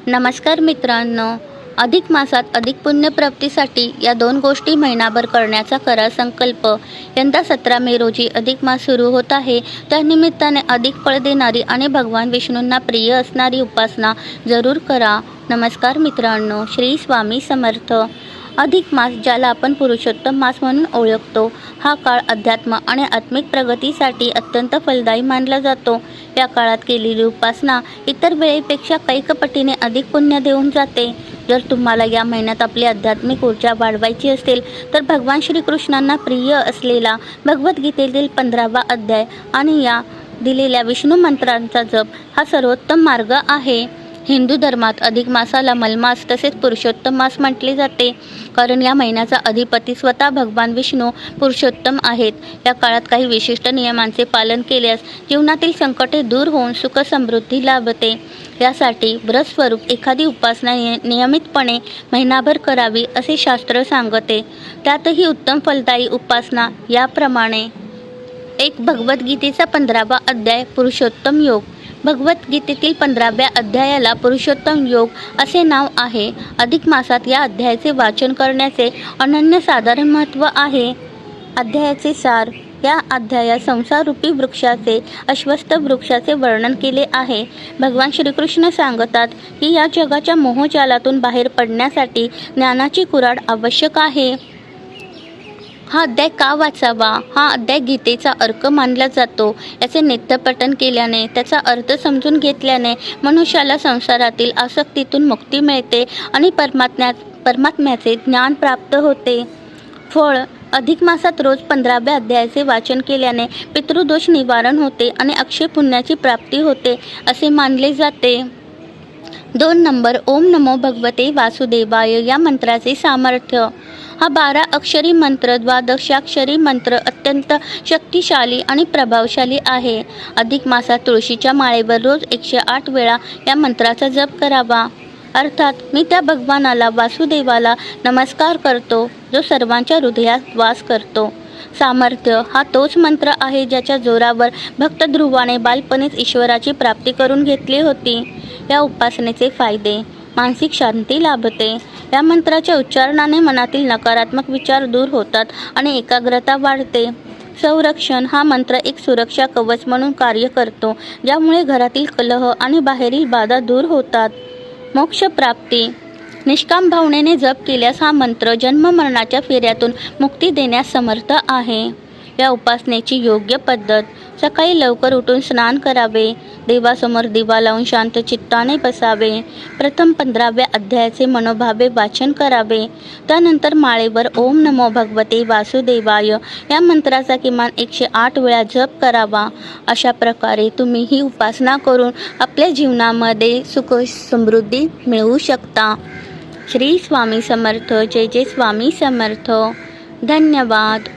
नमस्कार मित्रांनो, अधिक मासात अधिक पुण्यप्राप्तीसाठी या दोन गोष्टी महिनाभर करण्याचा करा संकल्प. यंदा 17 मे रोजी अधिक मास सुरू होत आहे. त्यानिमित्ताने अधिक फळ देणारी आणि भगवान विष्णूंना प्रिय असणारी उपासना जरूर करा. नमस्कार मित्रांनो, श्री स्वामी समर्थ. अधिक मास, ज्याला आपण पुरुषोत्तम मास म्हणून ओळखतो, हा काळ अध्यात्म आणि आत्मिक प्रगतीसाठी अत्यंत फलदायी मानला जातो. या काळात केलेली उपासना इतर वेळेपेक्षा कैक पटीने अधिक पुण्य देऊन जाते. जर तुम्हाला या महिन्यात आपली आध्यात्मिक ऊर्जा वाढवायची असेल तर भगवान श्रीकृष्णांना प्रिय असलेला भगवद्गीतेतील 15वा अध्याय आणि या दिलेल्या विष्णू मंत्रांचा जप हा सर्वोत्तम मार्ग आहे. हिंदू धर्मात अधिक मासाला मलमास तसेच पुरुषोत्तम मास म्हटले जाते, कारण या महिन्याचा अधिपती स्वतः भगवान विष्णू पुरुषोत्तम आहेत. या काळात काही विशिष्ट नियमांचे पालन केल्यास जीवनातील संकटे दूर होऊन सुख समृद्धी लाभते. यासाठी व्रत स्वरूप एखादी उपासना नियमितपणे महिनाभर करावी असे शास्त्र सांगते. त्यातही उत्तम फलदायी उपासना याप्रमाणे: 1. भगवद्गीतेचा 15वा अध्याय पुरुषोत्तम योग. भगवद्गीतेतील 15व्या अध्यायाला पुरुषोत्तम योग असे नाव आहे. अधिक मासात या अध्यायाचे वाचन करण्याचे अनन्यसाधारण महत्त्व आहे. अध्यायाचे सार: या अध्यायात संसाररूपी वृक्षाचे, अश्वत्थ वृक्षाचे वर्णन केले आहे. भगवान श्रीकृष्ण सांगतात की या जगाच्या मोहजालातून बाहेर पडण्यासाठी ज्ञानाची कुऱ्हाड आवश्यक आहे. हा अध्याय का वाचावा? हा अध्याय गीतेचा अर्क मानला जातो. याचे नित्यपठण केल्याने, त्याचा अर्थ समजून घेतल्याने मनुष्याला संसारातील आसक्तीतून मुक्ती मिळते आणि परमात्म्याचे ज्ञान प्राप्त होते. फळ: अधिक मासात रोज 15व्या अध्यायाचे वाचन केल्याने पितृदोष निवारण होते आणि अक्षय पुण्याची प्राप्ती होते असे मानले जाते. 2 नंबर, ओम नमो भगवते वासुदेवाय या मंत्राचे सामर्थ्य. हा 12 अक्षरी मंत्र, 12 मंत्र अत्यंत शक्तिशाली आणि प्रभावशाली आहे. अधिक मासात तुळशीच्या माळेवर रोज 108 वेळा या मंत्राचा जप करावा. अर्थात मी त्या भगवानाला, वासुदेवाला नमस्कार करतो जो सर्वांच्या हृदयात वास करतो. सामर्थ्य: हा तोच मंत्र आहे ज्याच्या जोरावर भक्त ध्रुवाने बालपणीच ईश्वराची प्राप्ती करून घेतली होती. या उपासनेचे फायदे: मानसिक शांती लाभते. या मंत्राच्या उच्चारणाने मनातील नकारात्मक विचार दूर होतात आणि एकाग्रता वाढते. संरक्षण: हा मंत्र एक सुरक्षा कवच म्हणून कार्य करतो, ज्यामुळे घरातील कलह आणि बाहेरील बाधा दूर होतात. मोक्ष प्राप्ती: निष्काम भावनेने जप केल्यास हा मंत्र जन्ममरणाच्या फेऱ्यातून मुक्ती देण्यास समर्थ आहे. या उपासनेची योग्य पद्धत: सकाळी लवकर उठून स्नान करावे, देवासमोर दिवा लावून शांत चित्ताने बसावे, प्रथम 15व्या अध्यायाचे मनोभावे वाचन करावे, त्यानंतर माळेवर ओम नमो भगवते वासुदेवाय या मंत्राचा किमान 108 वेळा जप करावा. अशा प्रकारे तुम्ही ही उपासना करून आपल्या जीवनामध्ये सुख समृद्धी मिळवू शकता. श्री स्वामी समर्थ. जय जय स्वामी समर्थ. धन्यवाद.